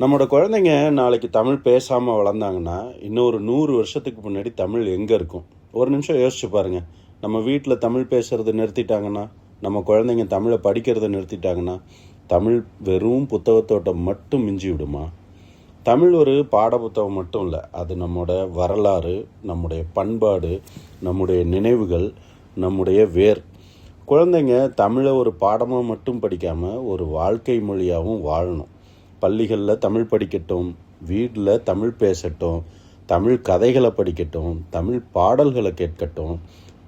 நம்மளோட குழந்தைங்க நாளைக்கு தமிழ் பேசாமல் வளர்ந்தாங்கன்னா இன்னொரு 100 வருஷத்துக்கு முன்னாடி தமிழ் எங்கே இருக்கும்? ஒரு நிமிஷம் யோசிச்சு பாருங்கள். நம்ம வீட்டில் தமிழ் பேசுகிறத நிறுத்திட்டாங்கன்னா, நம்ம குழந்தைங்க தமிழை படிக்கிறத நிறுத்திட்டாங்கன்னா, தமிழ் வெறும் புத்தகத்தோட்ட மட்டும் மிஞ்சி விடுமா? தமிழ் ஒரு பாட புத்தகம் மட்டும் இல்லை, அது நம்மளோட வரலாறு, நம்முடைய பண்பாடு, நம்முடைய நினைவுகள், நம்முடைய வேர். குழந்தைங்க தமிழை ஒரு பாடமாக மட்டும் படிக்காமல் ஒரு வாழ்க்கை மொழியாகவும் வாழணும். பள்ளிகளில் தமிழ் படிக்கட்டும், வீட்டில் தமிழ் பேசட்டும், தமிழ் கதைகளை படிக்கட்டும், தமிழ் பாடல்களை கேட்கட்டும்,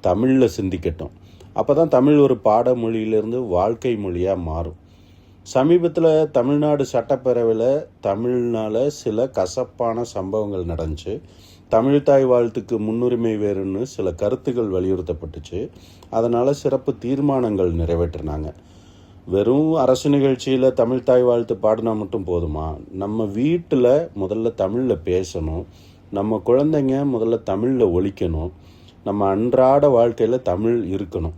தமிழில் சிந்திக்கட்டும். அப்போ தான் தமிழ் ஒரு பாட மொழியிலேருந்து வாழ்க்கை மொழியாக மாறும். சமீபத்தில் தமிழ்நாடு சட்டப்பேரவையில் தமிழ்னால் சில கசப்பான சம்பவங்கள் நடந்துச்சு. தமிழ்தாய் வாழ்த்துக்கு முன்னுரிமை வேறுன்னு சில கருத்துக்கள் வலியுறுத்தப்பட்டுச்சு. அதனால் சிறப்பு தீர்மானங்கள் நிறைவேற்றினாங்க. வெறும் அரசு நிகழ்ச்சியில் தமிழ்தாய் வாழ்த்து பாடினா மட்டும் போதுமா? நம்ம வீட்டில் முதல்ல தமிழில் பேசணும், நம்ம குழந்தைங்க முதல்ல தமிழில் ஒலிக்கணும், நம்ம அன்றாட வாழ்க்கையில் தமிழ் இருக்கணும்.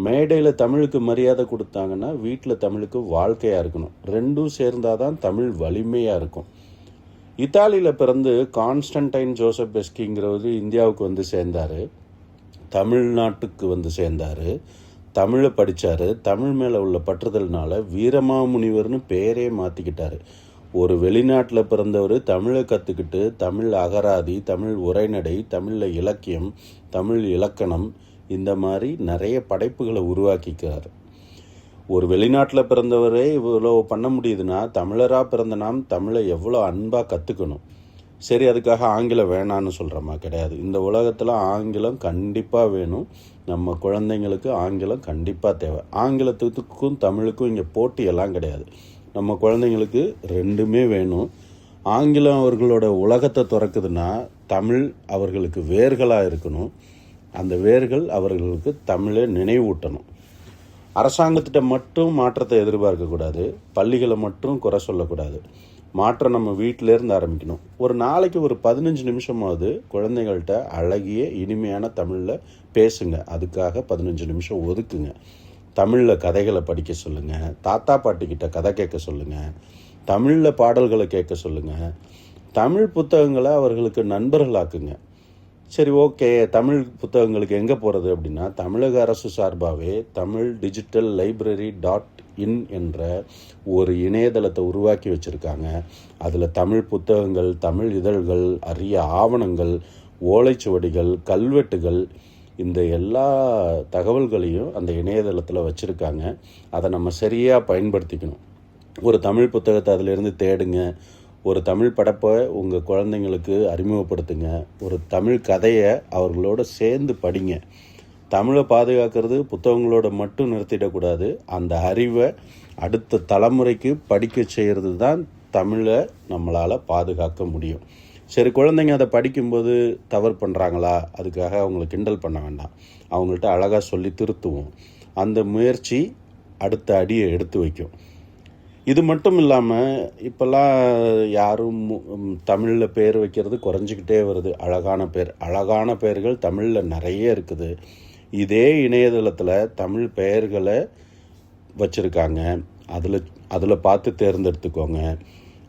மேடையில் தமிழுக்கு மரியாதை கொடுத்தாங்கன்னா வீட்டில் தமிழுக்கு வாழ்க்கையாக இருக்கணும். ரெண்டும் சேர்ந்தால் தான் தமிழ் வலிமையாக இருக்கும். இத்தாலியில் பிறந்து கான்ஸ்டன்டைன் ஜோசப் பெஸ்கிங்கிறவர் இந்தியாவுக்கு வந்து சேர்ந்தார், தமிழ்நாட்டுக்கு வந்து சேர்ந்தார், தமிழை படித்தார். தமிழ் மேலே உள்ள பற்றுதல்னால வீரமாமுனிவர்னு பேரே மாற்றிக்கிட்டார். ஒரு வெளிநாட்டில் பிறந்தவர் தமிழை கற்றுக்கிட்டு தமிழ் அகராதி, தமிழ் உரைநடை, தமிழில் இலக்கியம், தமிழ் இலக்கணம், இந்த மாதிரி நிறைய படைப்புகளை உருவாக்கிக்கிறார். ஒரு வெளிநாட்டில் பிறந்தவரே இவ்வளோ பண்ண முடியுதுன்னா தமிழராக பிறந்த நாம் தமிழை எவ்வளோ அன்பாக கற்றுக்கணும். சரி, அதுக்காக ஆங்கிலம் வேணான்னு சொல்கிறோமா? கிடையாது. இந்த உலகத்தில் ஆங்கிலம் கண்டிப்பாக வேணும். நம்ம குழந்தைங்களுக்கு ஆங்கிலம் கண்டிப்பாக தேவை. ஆங்கிலத்துக்கும் தமிழுக்கும் இங்கே போட்டியெல்லாம் கிடையாது. நம்ம குழந்தைங்களுக்கு ரெண்டுமே வேணும். ஆங்கிலம் அவர்களோட உலகத்தை திறக்குதுன்னா தமிழ் அவர்களுக்கு வேர்களாக இருக்கணும். அந்த வேர்கள் அவர்களுக்கு தமிழை நினைவூட்டணும். அரசாங்கத்திட்ட மட்டும் மாற்றத்தை எதிர்பார்க்கக்கூடாது, பள்ளிகளை மட்டும் குறை சொல்லக்கூடாது. மாற்றம் நம்ம வீட்டிலேருந்து ஆரம்பிக்கணும். ஒரு நாளைக்கு ஒரு 15 நிமிஷமாவது குழந்தைகள்கிட்ட அழகிய இனிமையான தமிழில் பேசுங்க. அதுக்காக 15 நிமிஷம் ஒதுக்குங்க. தமிழில் கதைகளை படிக்க சொல்லுங்கள், தாத்தா பாட்டிக்கிட்ட கதை கேட்க சொல்லுங்கள், தமிழில் பாடல்களை கேட்க சொல்லுங்கள், தமிழ் புத்தகங்களை அவர்களுக்கு நண்பர்களாக்குங்க. சரி, ஓகே, தமிழ் புத்தகங்களுக்கு எங்கே போகிறது அப்படின்னா, தமிழக அரசு சார்பாகவே தமிழ் டிஜிட்டல் லைப்ரரி .in என்ற ஒரு இணையதளத்தை உருவாக்கி வச்சுருக்காங்க. அதில் தமிழ் புத்தகங்கள், தமிழ் இதழ்கள், அரிய ஆவணங்கள், ஓலைச்சுவடிகள், கல்வெட்டுகள், இந்த எல்லா தகவல்களையும் அந்த இணையதளத்தில் வச்சுருக்காங்க. அதை நம்ம சரியாக பயன்படுத்திக்கணும். ஒரு தமிழ் புத்தகத்தை அதிலிருந்து தேடுங்க. ஒரு தமிழ் படைப்பை உங்கள் குழந்தைங்களுக்கு அறிமுகப்படுத்துங்க. ஒரு தமிழ் கதையை அவர்களோட சேர்ந்து படிங்க. தமிழை பாதுகாக்கிறது புத்தகங்களோட மட்டும் நிறுத்திடக்கூடாது. அந்த அறிவை அடுத்த தலைமுறைக்கு படிக்க செய்கிறது தான் தமிழை நம்மளால் பாதுகாக்க முடியும். சரி, குழந்தைங்க அதை படிக்கும்போது தவறு பண்ணுறாங்களா? அதுக்காக அவங்கள கிண்டல் பண்ண வேண்டாம். அவங்கள்ட்ட அழகாக சொல்லி திருத்துவோம். அந்த முயற்சி அடுத்த அடியை எடுத்து வைக்கும். இது மட்டும் இல்லாமல் இப்போல்லாம் யாரும் தமிழில் பேர் வைக்கிறது குறைஞ்சிக்கிட்டே வருது. அழகான பேர்கள் தமிழில் நிறைய இருக்குது. இதே இணையதளத்தில் தமிழ் பெயர்களை வச்சுருக்காங்க. அதில் பார்த்து தேர்ந்தெடுத்துக்கோங்க.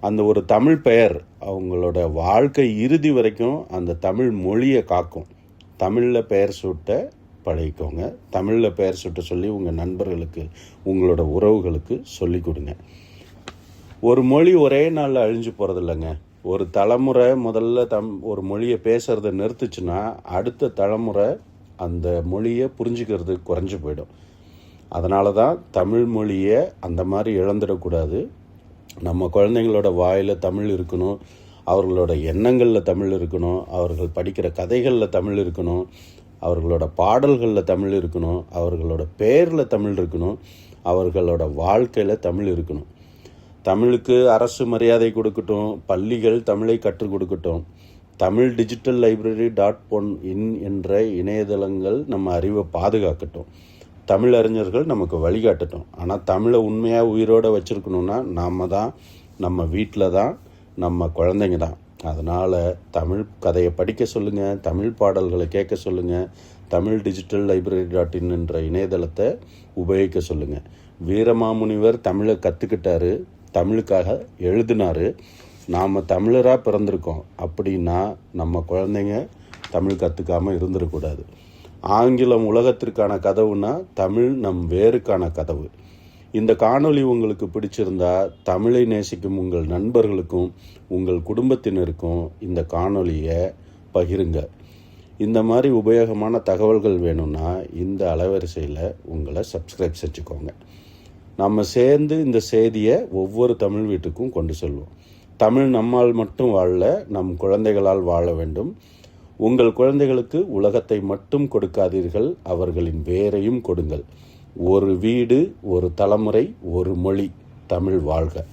அந்த ஒரு தமிழ் பெயர் அவங்களோட வாழ்க்கை இறுதி வரைக்கும் அந்த தமிழ் மொழியை காக்கும். தமிழில் பெயர் சூட்ட பழகிக்கோங்க. தமிழில் பெயர் சூட்ட சொல்லி உங்கள் நண்பர்களுக்கு, உங்களோட உறவுகளுக்கு சொல்லி கொடுங்க. ஒரு மொழி ஒரே நாளில் அழிஞ்சு போகிறது இல்லைங்க. ஒரு தலைமுறை முதல்ல ஒரு மொழியை பேசுகிறத நிறுத்துச்சுன்னா அடுத்த தலைமுறை அந்த மொழியை புரிஞ்சுக்கிறது குறைஞ்சி போயிடும். அதனால தான் தமிழ் மொழியை அந்த மாதிரி இழந்துடக்கூடாது. நம்ம குழந்தைங்களோட வாயில் தமிழ் இருக்கணும், அவர்களோட எண்ணங்களில் தமிழ் இருக்கணும், அவர்கள் படிக்கிற கதைகளில் தமிழ் இருக்கணும், அவர்களோட பாடல்களில் தமிழ் இருக்கணும், அவர்களோட பேரில் தமிழ் இருக்கணும், அவர்களோட வாழ்க்கையில் தமிழ் இருக்கணும். தமிழுக்கு அரசு மரியாதை கொடுக்கட்டும், பள்ளிகள் தமிழை கற்றுக் கொடுக்கட்டும், தமிழ் டிஜிட்டல் லைப்ரரி .in என்ற இணையதளங்கள் நம்ம அறிவை பாதுகாக்கட்டும், தமிழ் அறிஞர்கள் நமக்கு வழிகாட்டட்டும். ஆனால் தமிழை உண்மையாக உயிரோடு வச்சுருக்கணுன்னா நம்ம தான், நம்ம வீட்டில் தான், நம்ம குழந்தைங்க தான். அதனால் தமிழ் கதையை படிக்க சொல்லுங்கள், தமிழ் பாடல்களை கேட்க சொல்லுங்கள், தமிழ் டிஜிட்டல் லைப்ரரி .in என்ற இணையதளத்தை உபயோகிக்க சொல்லுங்கள். வீரமாமுனிவர் தமிழை கற்றுக்கிட்டாரு, தமிழுக்காக எழுதினார். நாம் தமிழராக பிறந்திருக்கோம் அப்படின்னா நம்ம குழந்தைங்க தமிழ் கற்றுக்காமல் இருந்துடக்கூடாது. ஆங்கிலம் உலகத்திற்கான கதவுனா தமிழ் நம் வேருக்கான கதவு. இந்த காணொளி உங்களுக்கு பிடிச்சிருந்தா தமிழை நேசிக்கும் உங்கள் நண்பர்களுக்கும் உங்கள் குடும்பத்தினருக்கும் இந்த காணொளியை பகிருங்க. இந்த மாதிரி உபயோகமான தகவல்கள் வேணும்னா இந்த அலைவரிசையில் உங்களை சப்ஸ்கிரைப் செஞ்சுக்கோங்க. நம்ம சேர்ந்து இந்த செய்தியை ஒவ்வொரு தமிழ் வீட்டுக்கும் கொண்டு செல்வோம். தமிழ் நம்மால் மட்டும் வாழல, நம் குழந்தைகளால் வாழ வேண்டும். உங்கள் குழந்தைகளுக்கு உலகத்தை மட்டும் கொடுக்காதீர்கள், அவர்களின் வேரையும் கொடுங்கள். ஒரு வீடு, ஒரு தலைமுறை, ஒரு மொழி. தமிழ் வாழ்க.